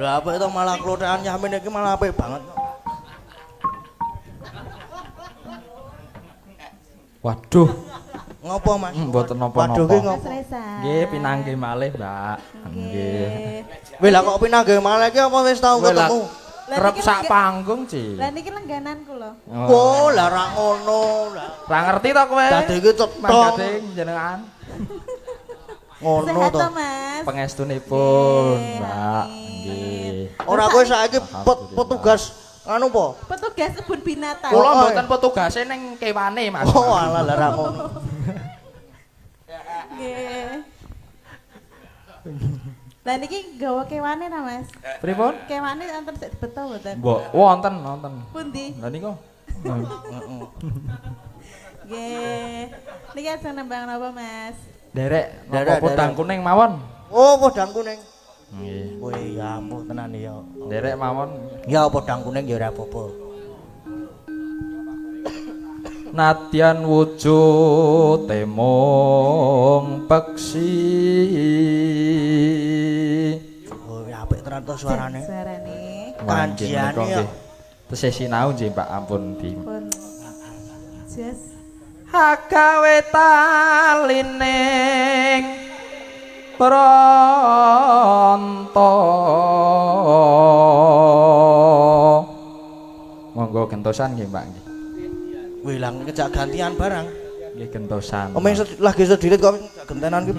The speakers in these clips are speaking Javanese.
Lah apik to malah klothekan Yamin iki malah apik banget. Waduh. Ngopo Mas? Mboten napa-napa. Waduh ki ngopo? Nggih pinanggih malih, Mbak. Nggih. Wis lah kok pinanggih malih iki apa wis tau ketemu? Kerep sak panggung, Ci. Lah niki lenggananku lho. Oh, lah ra ngono. Ra ngerti to kowe? Dadi iki cetok. Mangkate jenengan. Ngono Sehat to. to, Mas? Pangestunipun, Mbak. Nggih. Ora kowe saiki petugas anu po? Petugas kebun binatang. Kula mboten petugase ning kewane, Mas. Oh, alah lah ra ngono. Nggih. Lah niki gawa kewane ta, Mas? Pripun? Kewane enten sik beto mboten? Mbok wonten. Pundi? Lah niku. Nggih. Niki ajeng nembang napa, Mas? Derek, podang kuning mawon. Oh, podang kuning. Nggih. Wih, ya ampun tenan ya. Derek mawon. Ya podang kuning ya ora apa-apa. Nadyan wujute mung peksi. Oh, apik tenan to suarane. Suarane. Panjiane ya. Tesih sinau nggih, Pak, ampun di. Pun. Jes. Agawe talining pronto. Monggo gentosan nggih, Mbak nggih. Wilang kejak gantian barang. Nggih gentosan. Omeng lagi sedirit kok gentenan ki.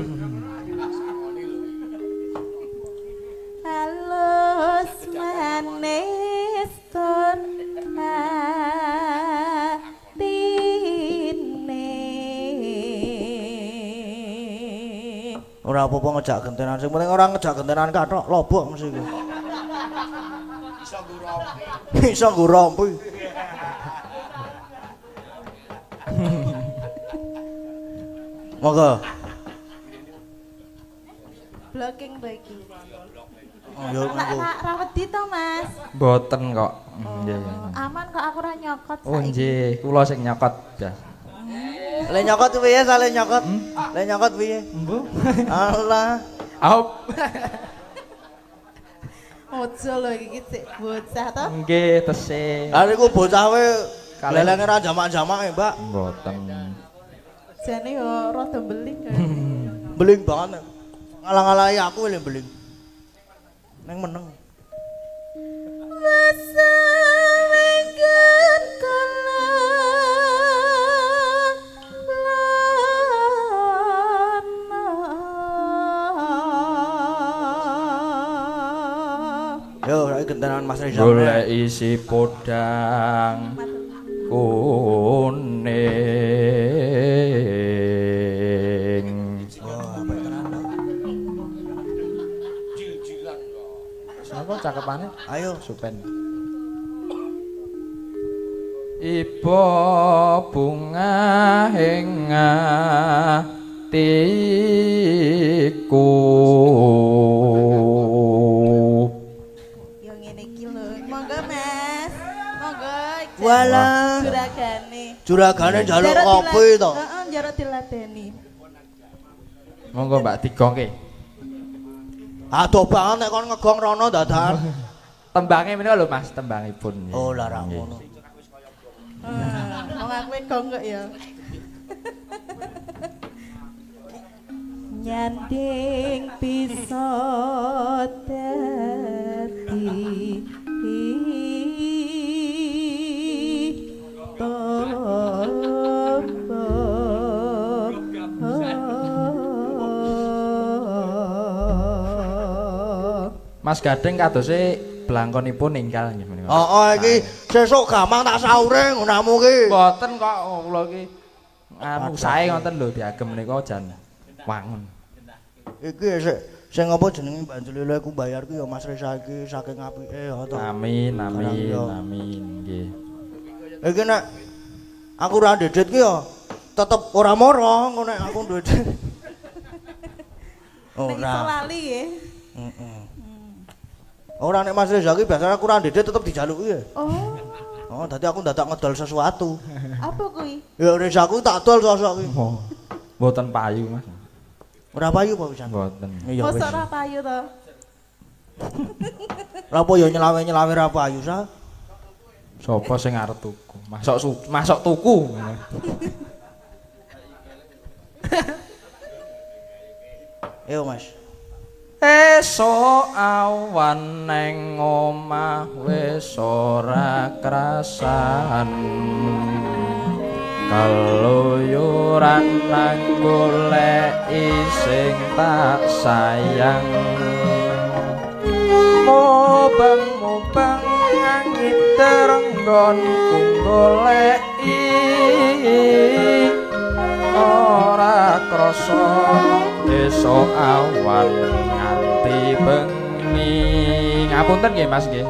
Halus manis ton atine. Ora apa-apa ngejak gentenan, sing penting ora ngejak gentenan kathok lobok mesti iku. Iso ngurompi. Monggo. Blocking bagi. Oh, yo nganggo. Ra wedi to, Mas? Mboten kok. Nggih. Aman kok aku ra nyokot Oh nggih, kula sing nyokot ya. Le nyokot piye sale nyokot? Le nyokot piye? Mbuh. Allah. Aup. Ojo lho iki sik bocah to. Nggih, tesih. Lah niku bocah we lelenge ra jamak-jamake, Mbak. Mboten. Jane yo rada beling kaya. Beling banget. Ngalang-alangi aku le beling. Neng meneng. Masa minggat kala Yo, saiki gentenan Mas Reza. Golek isi podang kuning. Oh, apa tenan to? Napa cakepane? Ayo. Supen. Iba bunga ing atiku. yo ngene iki lho. Monggo Mas. Monggo. Walah. Juragane. Juragane njaluk kopi to. Heeh, njaluk diladeni. Monggo Mbak digongke. Adoh banget nek kon ngegong rono dadakan. Tembange menika lho Mas, tembangipun. Oh, lah ra ngono. Wong aku gong kok ya. Nyanding bisa dadi Mas Gadeng kadose blangkonipun ninggal nggih menika. Heeh, iki sesuk gampang tak saure ngunamu ki. Mboten kok kula iki anu sae ngoten lho diagem menika jan wangun. Iki sing apa jenenge banjur lho aku bayar ki ya Mas Reza iki saking apike ya to. Amin amin amin nggih. Iki nek aku ora ndedit ki ya tetep ora moro ngono nek aku ndedit. nek iso lali nggih. Heeh. Ora nek Mas Reza ki biasane aku ora ndedit tetep dijaluki ya. Oh, Oh, dadi aku ndadak ngedol sesuatu. apa kuwi? Ya Reza aku tak dol sosok ki. Oh, mboten payu Mas. Ora payu apa pisan? Mboten. Iya Mosok wis. ora payu to. Lapo yo nyelawe-nyelawe ra payu sa. Sopo sing arep tuku? Masok tuku. Ayo Mas. Esuk awan neng omah wis ora krasan. Kaluyuran nang goleki sing tak sayang. Mubeng-mubeng angin terenggonku goleki ora krasa esuk awan nganti bengi. Ngapunten nggih Mas nggih.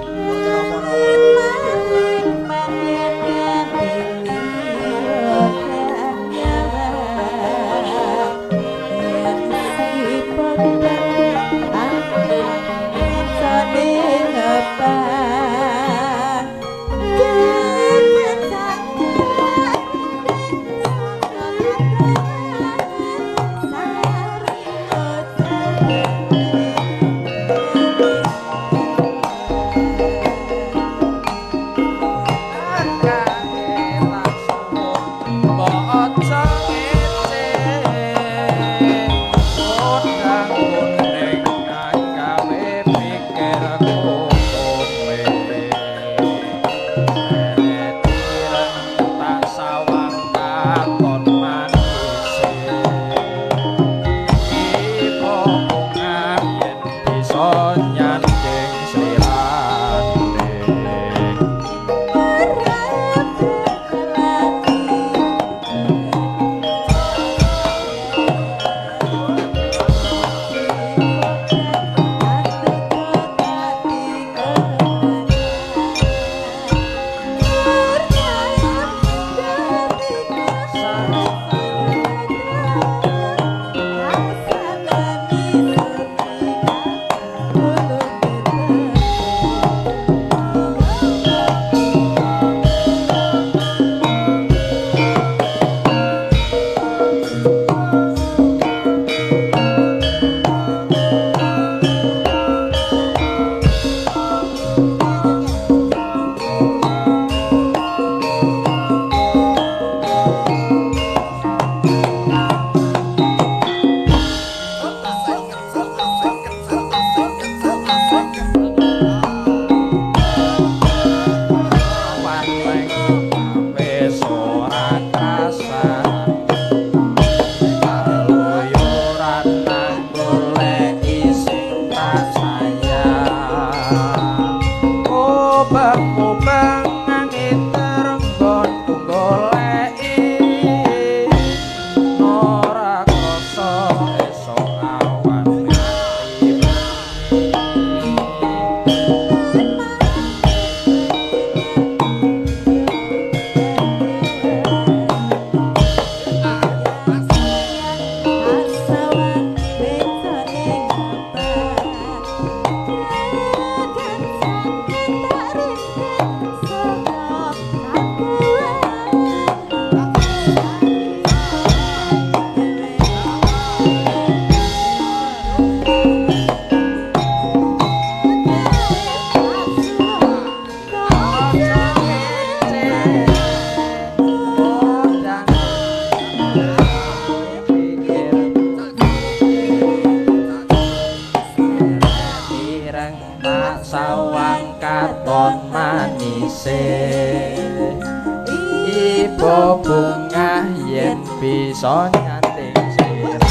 Bisa nyanting sirane.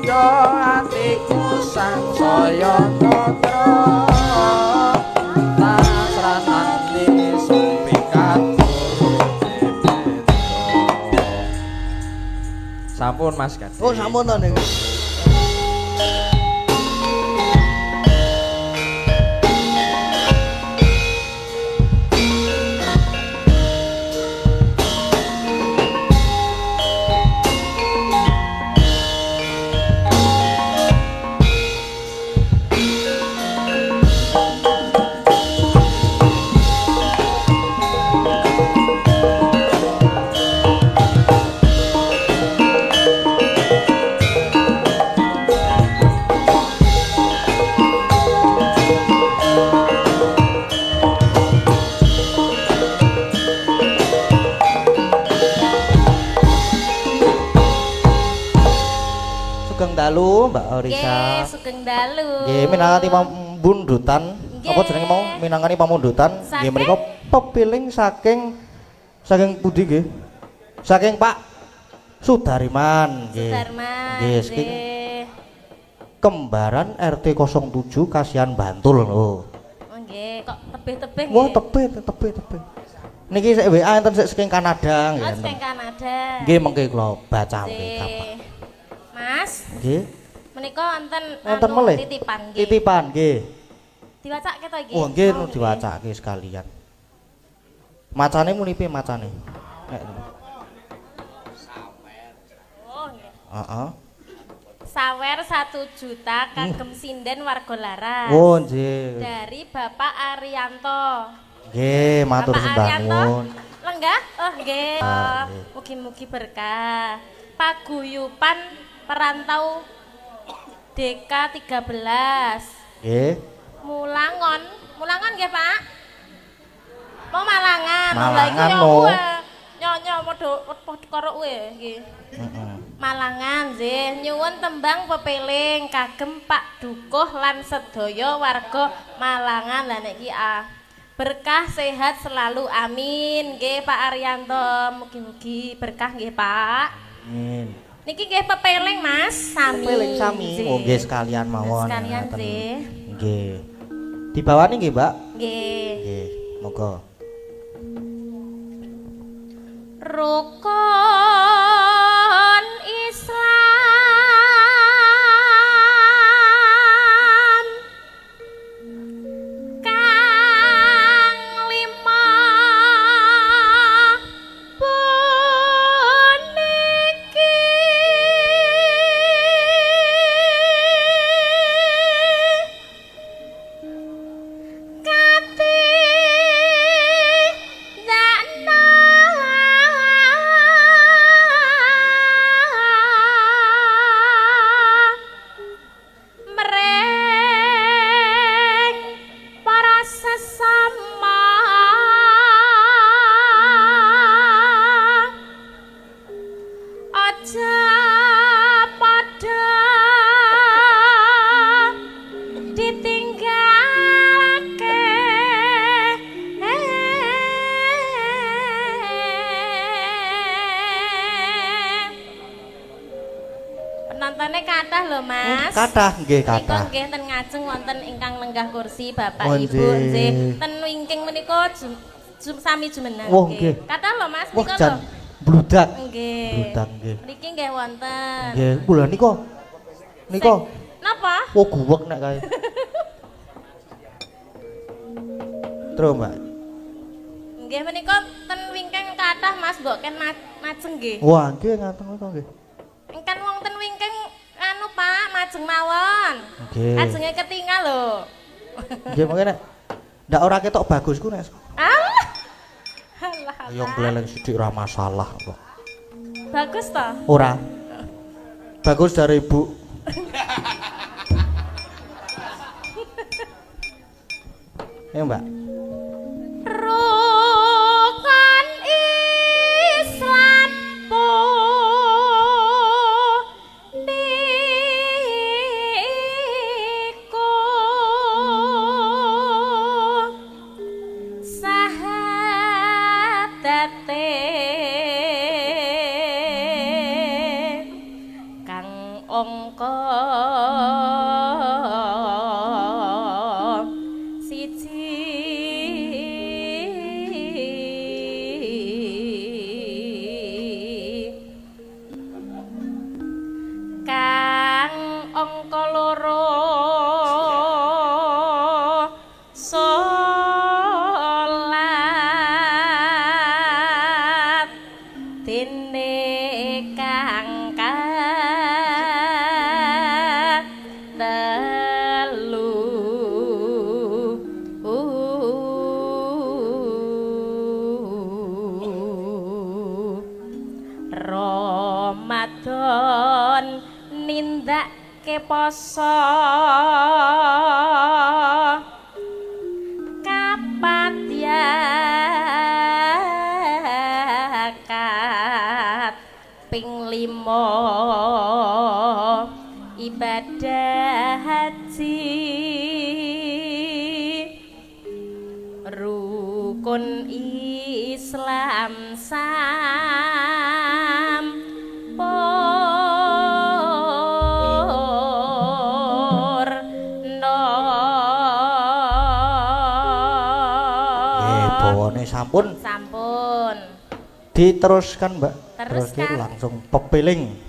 Yo atiku sangsaya natra sampun Mas kan. Oh sampun to niku. sugeng dalu Mbak Orisa. Nggih, sugeng dalu. Nggih, minangkani pamundutan. Apa jenenge mau? Minangkani pamundutan nggih menika pepiling saking pundi nggih? Saking Pak Sudarman nggih. Sudarman. Nggih. Kembaran RT 07 Kasihan Bantul lho. Oh nggih, kok tebih-tebih nggih. Wah, tebih. Niki sik WA enten sik saking Kanada nggih. Oh, saking Kanada. Nggih mengke kula bacampe kapak. Mas. Nggih. Menika wonten melih titipan nggih. Titipan nggih. Diwacake to iki? Oh nggih diwacake sekalian. Macane muni piye macane? Nek. Oh nggih. Heeh. Sawer 1 juta kagem sinden warga laras. Oh nggih. Dari Bapak Arianto. Nggih, matur Bapak sembah Arianto, nuwun. lenggah? Oh nggih. Ah, Mugi-mugi berkah. Paguyupan perantau DK 13. Nggih. Mulangan nggih, Pak? Mau Malangan. Malangan, Lah no. iku nyonya padha karo kowe nggih. Heeh. Malangan nggih, nyuwun tembang pepeling kagem Pak Dukuh lan sedaya warga Malangan. Lah nek iki berkah sehat selalu amin nggih Pak Arianto, mugi-mugi berkah nggih Pak. Amin. Niki nggih pepeling Mas, sami. Pepeling sami. Oh nggih sekalian mawon. Sekalian nggih. Nggih. Dibawani nggih, Mbak? Nggih. Nggih, monggo. Rukun Islam kang lima puniki kati dana mereng para sesama aja pada ditinggalake penontonnya kathah lho Mas. Kathah nggih Menika kathah. nggih ten ngajeng wonten ingkang lenggah kursi Bapak Oh, Ibu nggih. nggih. Ten wingking menika sami jumeneng Wah, nggih. nggih. Kathah lho Mas Wah, menika jan lho. bludak. Nggih. Bludak nggih. Niki nggih wonten. Nggih, kula nika. Nika. Napa? Wah, guwek nek kae. Terus, Mbak. Nggih menika ten wingking kathah Mas mbok ken majeng nggih. Wah, nggih ngaten to nggih. Engkan wong ten wingking anu Pak, majeng mawon. Nggih. Ajenge ketinggal lho. Nggih, mengke nek ndak ora ketok bagusku nek. Alah. Alah. Ayo gleleng sithik ora masalah kok. Bagus toh? Ora. Bagus dari Ibu. Ya, Mbak. Rukun Islam puniku sahadate kang angka siji kang angka loro salat dene kang telu Ramadan nindake poso kapatyakat ping 5 ibadah haji rukun Islam sampun. Sampun. Diteruskan, Mbak. Teruskan. Langsung pepiling.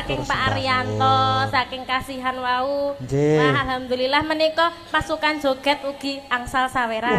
saking Pak Arianto, saking kasihan wau. Wah, alhamdulillah menika pasukan joget ugi angsal sawera.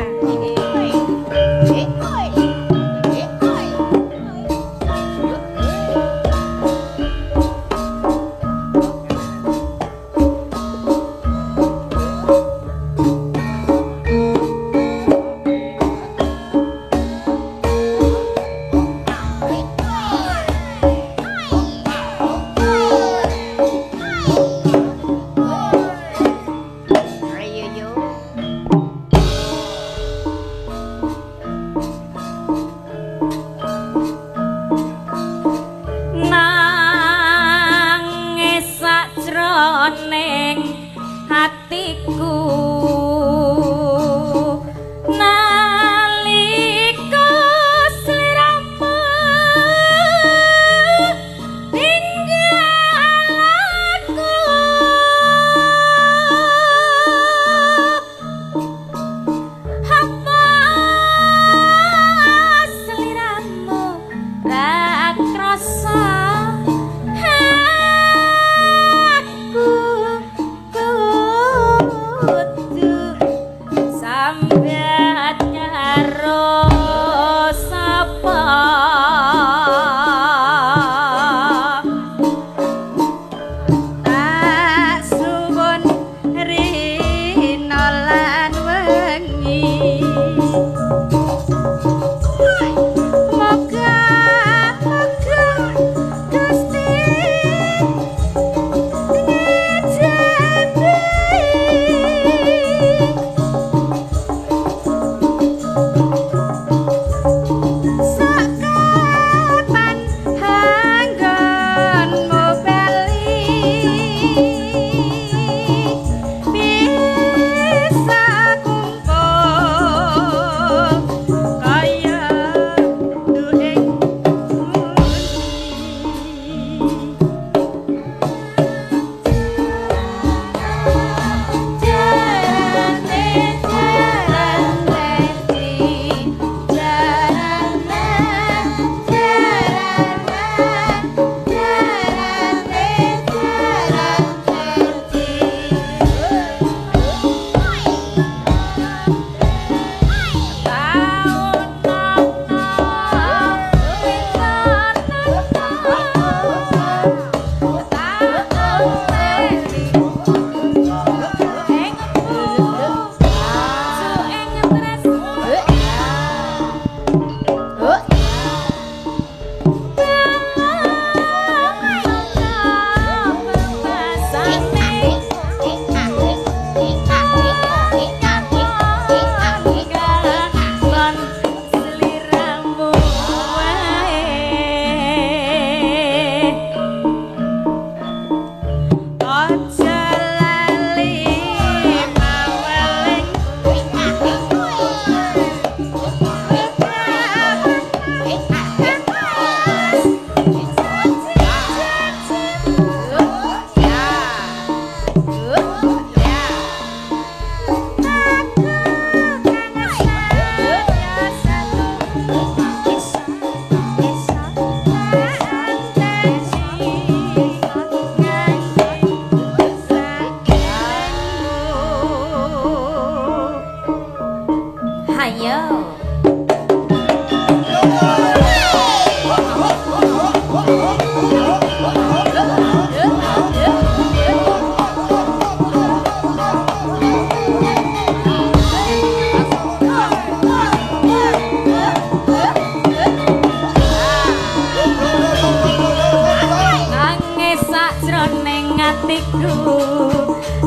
hatiku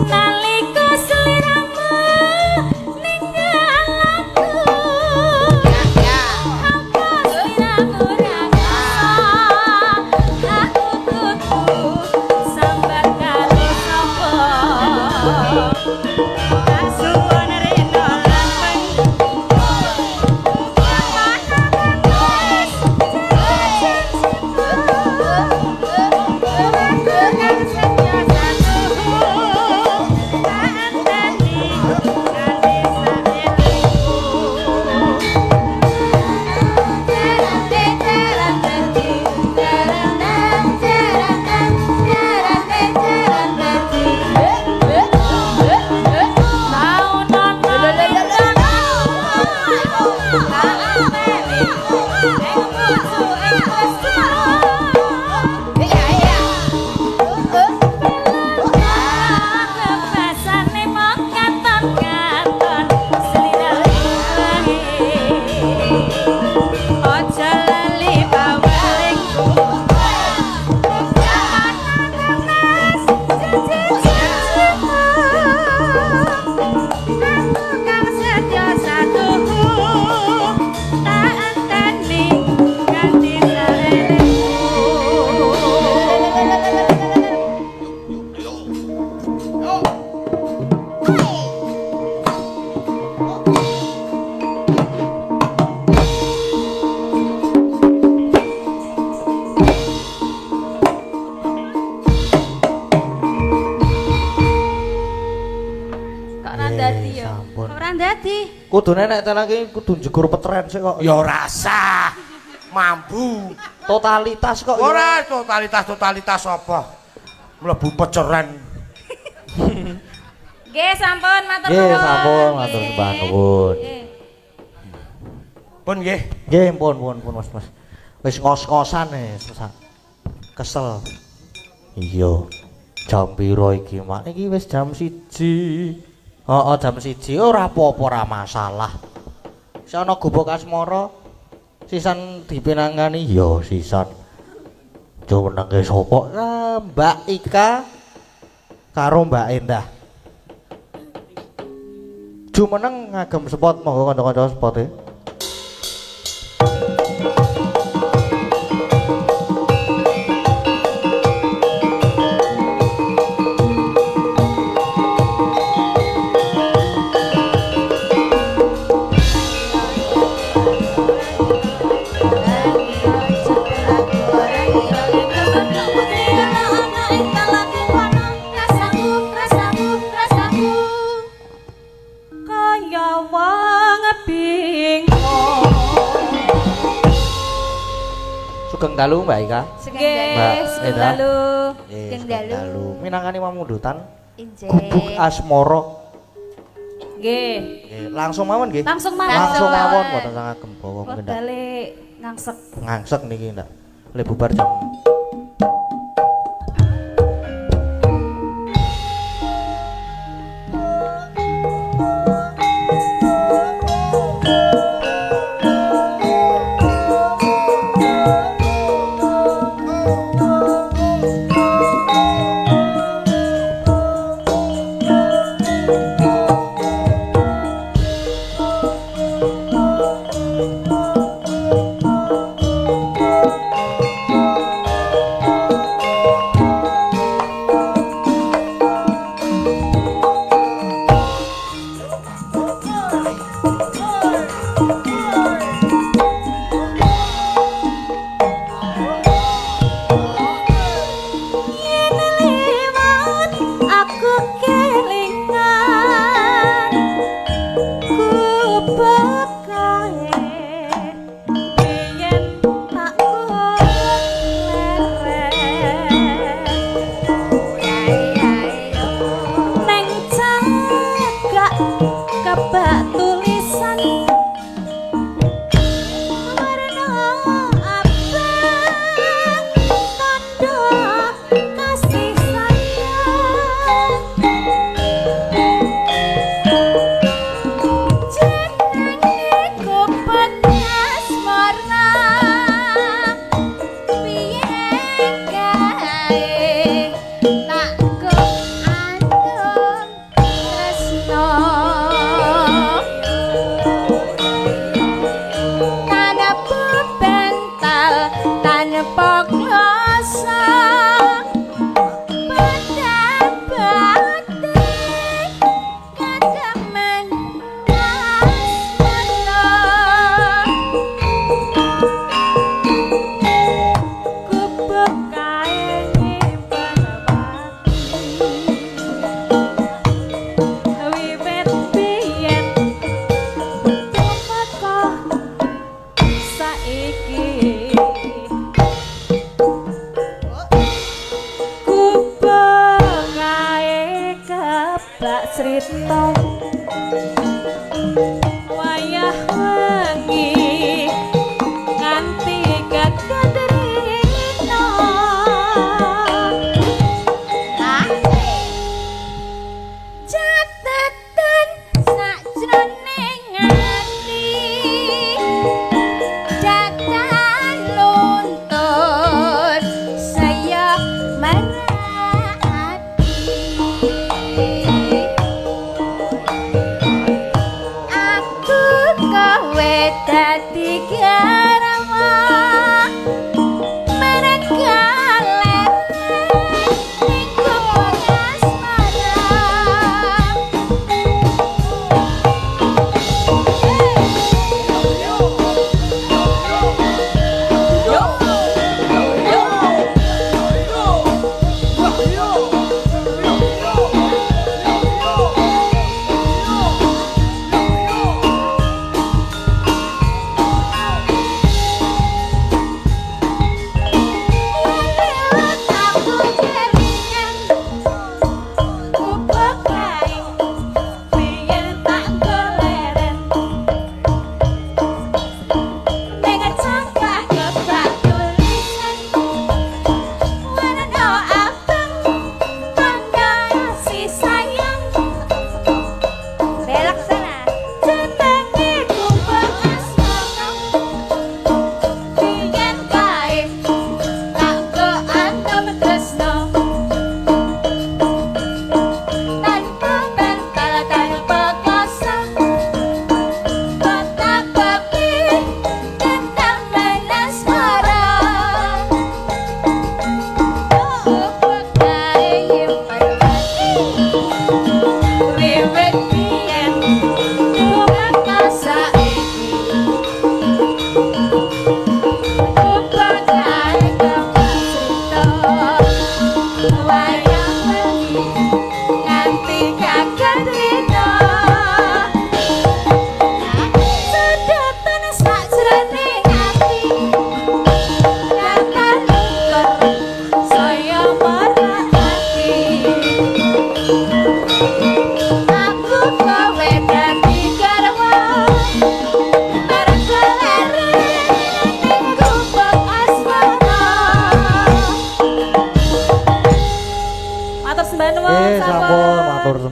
nalika sliramu ninggal aku apa sliramu rasa aku kudu sambar karo sapa tak suwon rena lan Kudune nek tenan iki kudu njegur petren sik kok. Ya rasa mambu. Totalitas kok. Ora totalitas apa? Mlebu peceren. Nggih, sampun matur nuwun. Nggih, sampun matur sembah nuwun. Pun nggih. Nggih, pun Mas. Wis ngos-ngosan kesel. Iya. Jam piro iki, Mak? Iki wis jam 1. Heeh, jam 1 ora apa-apa, ora masalah. Wis ana gubuk asmara sisan dipinangani ya sisan. Jumenenge sapa? Mbak Ika karo Mbak Endah. Jumeneng ngagem spot monggo kanca-kanca spote. Sugeng dalu Mbak Ika. Nggih, sugeng dalu. Sugeng dalu. Minangkani pamundutan Injih. Gubuk Asmara. Nggih. Langsung mawon nggih. Langsung mawon. Langsung mawon mboten sangagem bawa mungkin ndak. Wedale ngangsek. Ngangsek niki ndak. Le bubar jam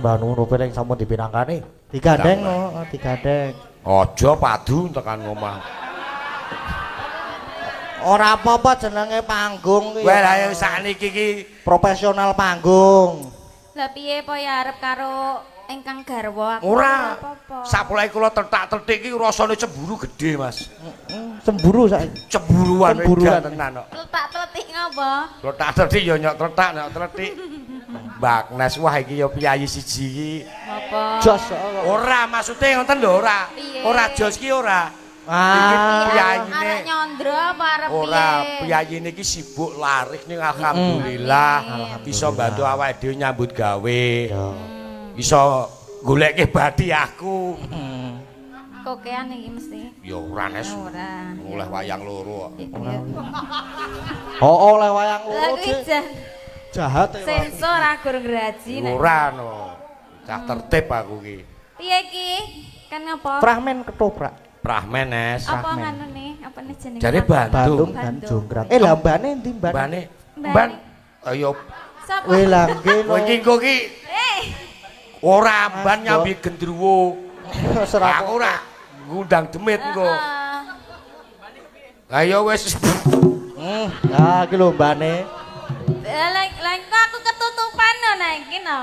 Mbah Nuno piring sampun dipinangkani. Digandeng no, digandeng. Aja padu tekan ngomah. Ora apa-apa jenenge panggung iki. Wah, ayo sakniki iki profesional panggung. Lah piye po ya arep karo ingkang garwa aku. Ora. Sapulai kula tetak-tetik iki rasane cemburu gede, Mas. Cemburu saiki. Cemburuan tenan kok. Tetak-tetik ngapa? Tetak-tetik ya nyok tetak nyok tetik. Mbak Nes, wah iki ya piyayi siji iki. Apa? Jos. Ora, maksude ngoten lho ora. Ora jos ki ora. Piyayine arek nyondro apa arep piye? Ora, piyayine iki sibuk laris ning alhamdulillah. Bisa bantu awake dhewe nyambut gawe. Bisa goleke badi aku. Kokean iki mesti. Ya ora Nes. Ora. Oleh wayang loro kok. Oh, oleh wayang loro. Lah kuwi jan jahat ya. sensor ora gur ngraji nek. Ora no. Cah tertib aku ki. Piye iki? Kan ngapa? Fragmen ketoprak. Prahmen Nes. Apa nganune? Apa nih jenenge? Jare Bandung. Dan jonggrang. Lah mbane endi mbane? Mbane. Mban. Ayo. Sapa? Kowe langge no. Kowe iki engko ki ora mban nyambi gendruwo. Serap. Aku ora ngundang demit engko. Ayo wis. Nah, iki lho mbane. Lah kok aku ketutupan no nah iki no.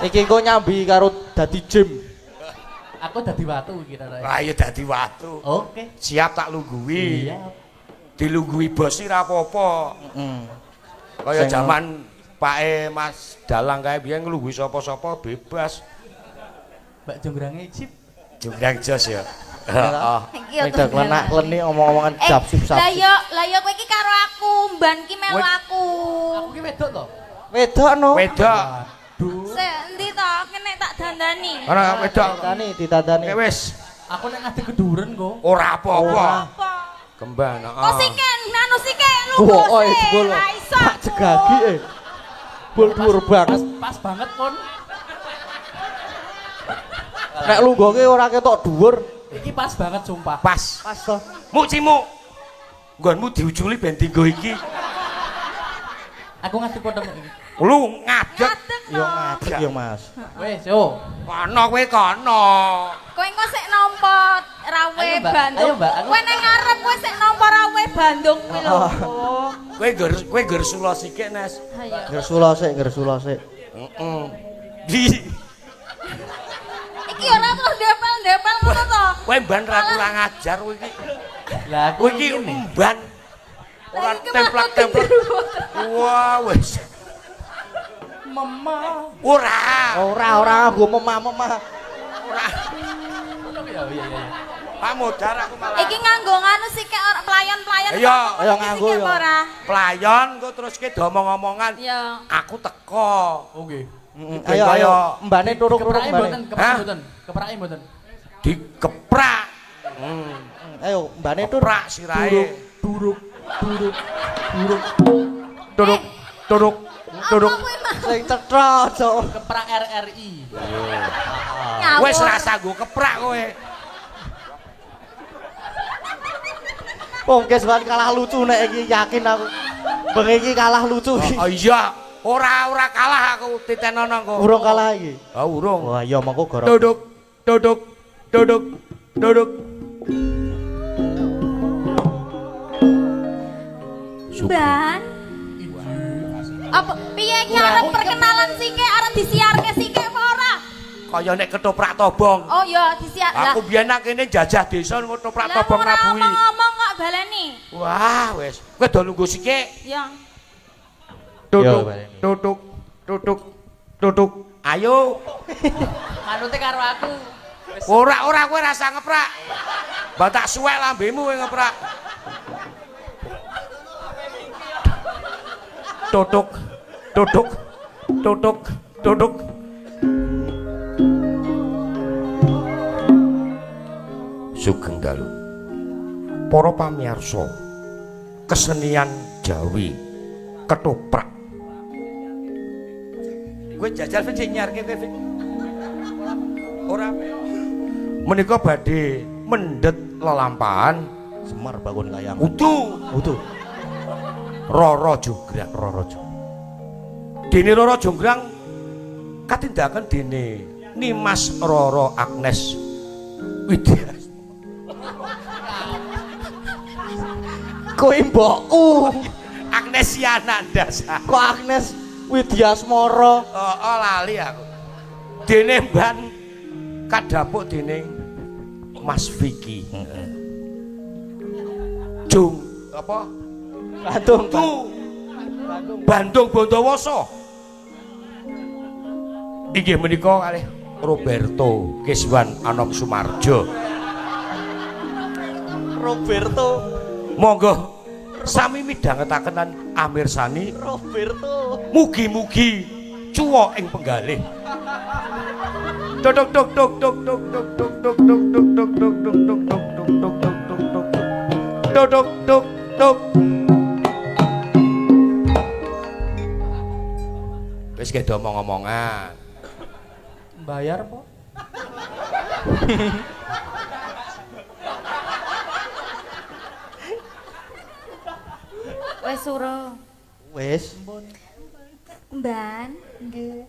Iki engko nyambi karo dadi gym. Aku dadi watu kira-kira. Lah ya dadi watu. Oke. Siap tak lungguhi. Iya. dilunggui bos iki ra apa-apa. Kaya jaman Pake Mas Dalang kae biyen nglunggui sapa-sapa bebas. Mbak Jonggrange icip. Jonggrang jos ya. Heeh. Iki yo Tidak klenak-kleni omong-omongan japsip-sapsip. Lah yo kowe iki karo aku, mban ki melu aku. Aku ki wedok to. Wedok no. Wedok. Sik endi to kene tak dandani. Ana wedok. Ditandani. Wis. Aku nek ngadeg keduren kok. Ora apa-apa. Apa? Kembang, Kok sike nanu sike lu. Wah, jebol. Tak jegagi Bol dhuwur banget. Pas banget pun. Nek lungguhke ora ketok dhuwur. Iki pas banget sumpah. Pas. Pas to. Muk cimuk. Nggonmu diuculi ben dinggo iki. Aku ngadeg kodhong iki. Lu ngadeg. Yo ngadeg yo Mas. Wis yo. Kono kowe kono. Kowe engko sik nampa rawe Ayo, Mbak. Bandung. Ayo, Mbak. Kowe ning ngarep kowe sik nampa rawe Bandung kuwi lho. Kowe ngger sula sithik, Nes. Ayo. Gersula sik. Heeh. Di Iki ora terus ndepel ngono to. kowe mban ra kurang ajar kowe iki. Lah Kowe iki mban. Ora templak-templak. Wah, wis. Mama. Ora nggo memah-memah. Ora. Iya. Pak modar aku malah. Iki nganggo nganu sike pelayan-pelayan. Ayo, ayo nganggo yo. Pelayon engko terus ki domong-omongan. Ya. Aku teko. Oh nggih. Ayo mbane turuk-turuk Keprake mboten, mbane. keprake mboten. Keprake mboten. Dikeprak. Ayo mbane turuk. Keprak sirahe. Duruk. Turuk. Turuk. Sing cetha aja. Keprak RRI. Wis rasa nggo keprak kowe. Wong keswan kalah lucu nek iki yakin aku. Bengi iki kalah lucu iki. Oh iya, ora kalah aku titenono kok. Urung kalah iki. Ah urung. Wah iya mengko gara. Duduk. Ban. Apa piye iki arep perkenalan sike arep disiarke sike apa ora? Kaya nek ketoprak tobong. Oh iya disiar. Aku biyen nang kene jajah desa ketoprak Lah tobong ora Rabuhi. ngomong kok baleni. Wah, wis. Kowe do lungguh sithik. Ya. Duduk. Ayo. Manute karo aku. Ora kowe rasa ngeprak. Mbak tak suwek lambemu kowe ngeprak. Duduk. Sugeng dalu. Para pamirsa, kesenian Jawi ketoprak. Kowe jajal sing nyarke kowe. Ora menika badhe mendhet lelampahan Semar bangun kayang. utuh Rara Jonggrang. Dene Rara Jonggrang katindakan dene Nimas Rara Agnes Widya. Kowe mbokku. Agnes Yanandasa. Kok Agnes Widyasmara. Oh, lali aku. Dene mban kadhapuk dening Mas Vicky. Jung apa? Bandung Bondowoso. Inggih menika kalih Roberto Keswan Anom Sumarjo. Roberto. Monggo sami midhangetaken Amir Sani. Roberto. Mugi-mugi cuwa ing penggalih. Dok. Wis kedo omong-omongan. Bayar po. Wis suruh. Wis. Mban. Nggih.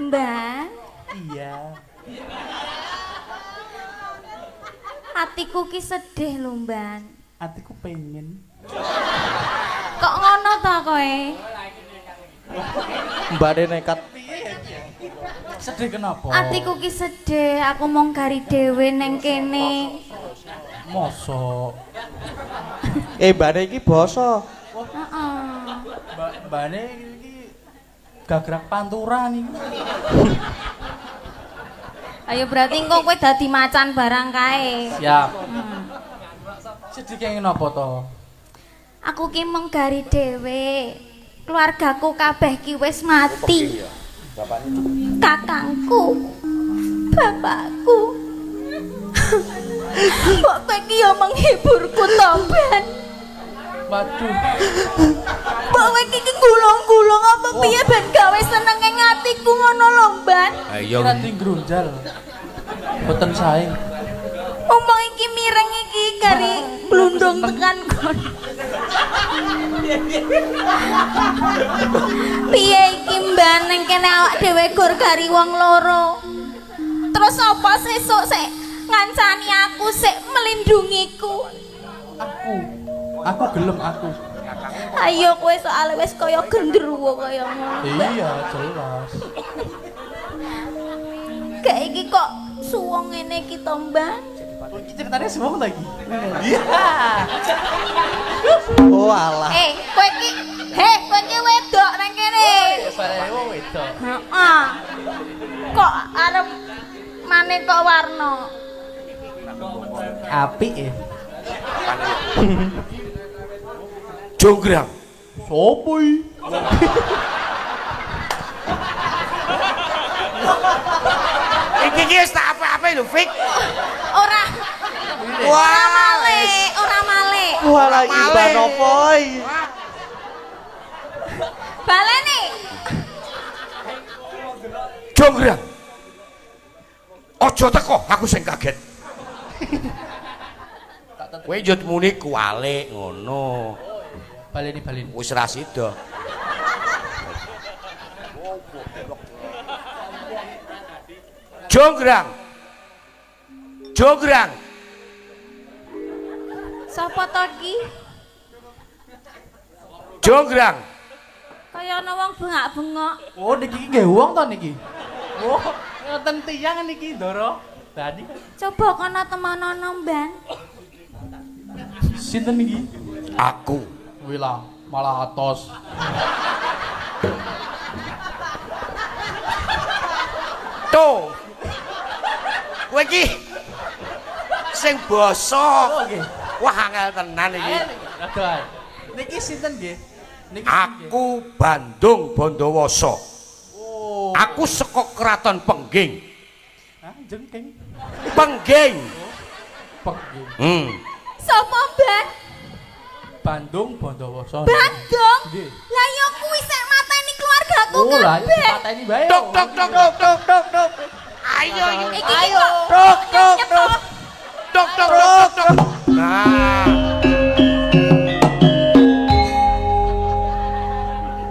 Mban. Iya. Atiku ki sedih lho, Mban. Atiku pengen. Kok ngono ta kowe? Mbane nekat. Sedih kenapa? Atiku ki sedih, aku mung gari dhewe ning kene. Mosok. Mbane iki basa. Heeh. Mbane iki gagrak pantura nih. Ayo berarti engko kowe dadi macan barang kae. Siap. Sedih kenging napa to? Aku ki mung gari dhewe. Keluargaku kabeh ki wis mati. Kakangku, bapakku. Kok kowe ki yo menghiburku to, Ben? Waduh. Kok kowe ki gulung-gulung apa piye ben gawe seneng ing atiku ngono lho, Ben? Ayo. Kira tinggrunjal. Boten sae. Umpang iki mireng iki gari blundung tekan kon. Piye iki Mbak neng kene awak dhewe gur gari wong loro. Terus apa sesuk sik ngancani aku sik melindungiku. Aku gelem aku. Ayo kowe soal wis kaya gendruwo kaya ngono. Iya, jelas. Kayak iki kok suwung ngene iki to, Mbak? Iki ceritanya semua lagi. Oh alah. Kowe ki wedok nang kene. Saya wedok. Heeh. Kok arep maneka warna? Apik ya. Jonggrang. Sopo iki? Iki wis tak apa-apa lho, Fik. Ora male. Walah Mbak napa iki? Baleni. Jonggrang. Aja teko, aku sing kaget. Kowe njut muni kualik ngono. Baleni. Wis ra sida. Jonggrang. Sapa to iki? Jonggrang. Kaya ana wong bengak-bengok. Oh, niki nggih wong to niki. Oh, ngoten tiyang niki Ndoro. Tadi Coba kono temanono, Mbak. sinten niki? Aku. Wila, malah atos. Tuh. Kowe iki sing basa. Nggih. Wah angel tenan iki. Aduh. Niki sinten nggih? Niki Aku Bandung Bondowoso. Oh. Aku saka Kraton Pengging. Ah, jengking. Pengging. Pengging. Sapa, Mbak? Bandung Bondowoso. Bandung. Nggih. Lah yo kuwi sik mateni keluargaku Oh, lah kabeh. pateni bae. Tok. Ayo iki. Iki Tok. Nah.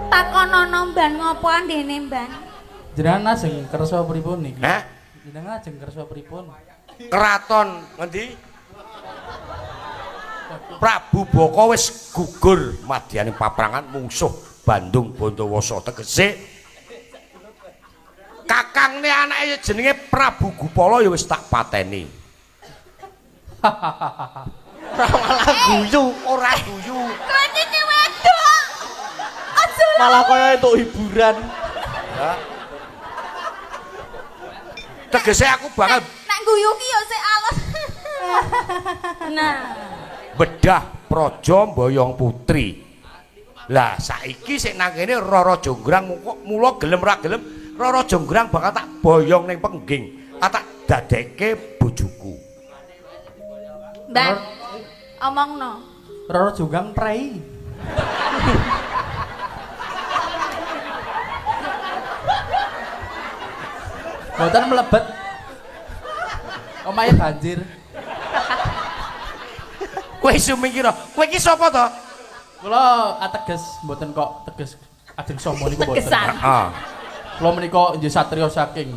takonono Mbak ngopo andene, Mbak? Jenengan ajeng kersa pripun niki? Hah? Jenengan ajeng kersa pripun? Keraton ngendi? Prabu Baka wis gugur madyaning paprangan mungsuh Bandung Bondowoso tegese kakangne anake jenenge Prabu Gupala ya wis tak pateni. Ora guyu. Kowe iki wedok. Aja Malah kaya entuk hiburan. Ya. Tegese aku bakal nek guyu ki yo sik alus. Nah, bedah praja mboyong putri. Lah saiki sik nang kene Rara Jonggrang mula gelem ra gelem Rara Jonggrang bakal tak boyong ning Pengging. Tak dadekke bojoku. Mbak. Omongno. Roro Jonggrang prei. Boten mlebet. Omahe banjir. Kowe iso mikir, kowe iki sapa to? Kula ateges mboten kok teges ajeng somo niku mboten. Tegesan. Heeh. Kula menika nggih satriya saking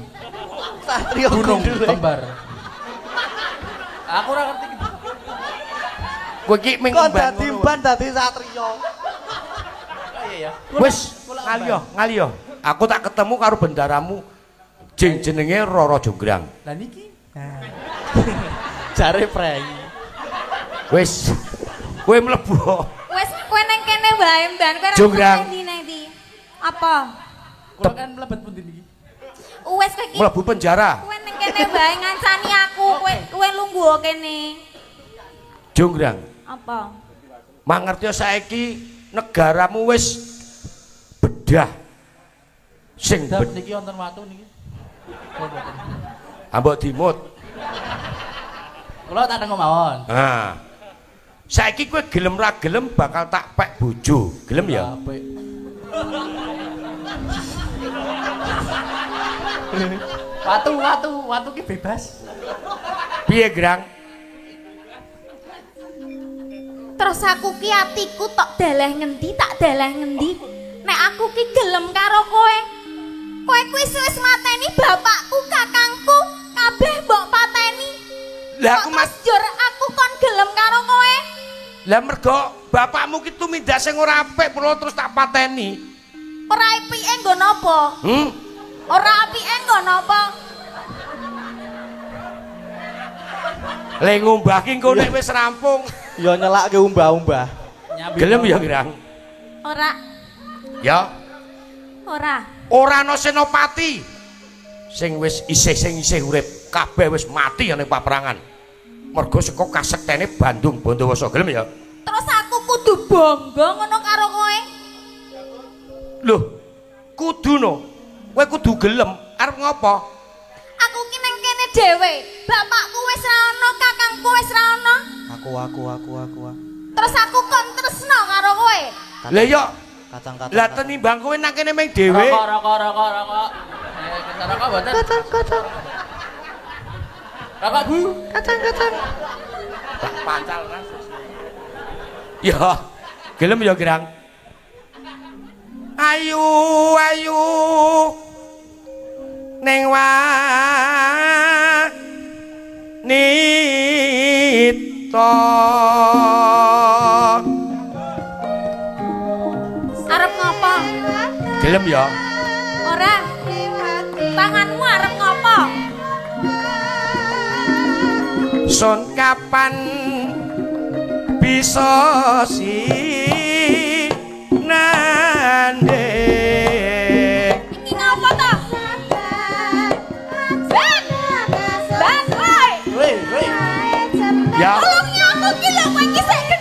Satrio Gunung Gundul. Kembar. Aku ora ngerti. Kowe iki ming Kok emban dadi ngono. ban dadi satrio. Iya ya. Wis ngaliyo. Aku tak ketemu karo bendaramu jenenge Rara Jonggrang. Lah niki. Jare prei. Wis. Kowe mlebu. Wis kowe nang kene wae Mban, kowe Jonggrang. nang ndi? Apa? Kula kan mlebet pundi niki? Wis kowe iki Mlebu penjara. kowe nang kene wae ngancani aku, kowe lungguh kene. Jonggrang. Apa? Mangerti saiki negaramu wis bedah. Sing Dap niki wonten watu niki. ambok dimut. Kula tak tengok mawon. Nah. Saiki kowe gelem ra gelem bakal tak pek bojo. Gelem ya? Apik. Watu ki bebas. Piye, Grang? Terus aku ki atiku tok daleh ngendi, tak daleh ngendi. Nek aku ki gelem karo kowe. Kowe kuwi wis mateni bapakku, kakangku, kabeh mbok pateni. Lah aku mas jur aku kon gelem karo kowe. Lah mergo bapakmu ki tumindak sing ora apik mulo terus tak pateni. Ora apike nggo napa? Ora apike nggo napa? Le ngumbah ki engko nek wis rampung. Ya nyelake umbah-umbah. Gelem ya, Grang? Ora. Ya. Ora. Ora ana senopati sing isih urip, kabeh wis mati ning paperangan. Mergo saka kasektene Bandung Bondowoso, gelem ya? Terus aku kudu bangga ngono karo kowe. Loh, kuduno. Kowe kudu gelem arep ngopo? Aku ki nang kene dhewe. Bapakku wis ra ono, kakangku wis ra ono. Aku. Terus aku kon tresno karo kowe. Lah ya, Kacang-kacang. lah tenimbang kowe nang kene meng dhewe. Rokok. Rokok mboten. Kacang. Rokok Bu. Kacang. Tak pancal Mas. Ya, gelem ya, Grang? Ayu ning wanita. Arep ngopo? Gelem ya? Ora. Tanganmu arep ngopo? Son kapan bisa nande. Iki ngopo to? Ben, woi. Woi. Ya. Tolong aku ki lho kowe iki sik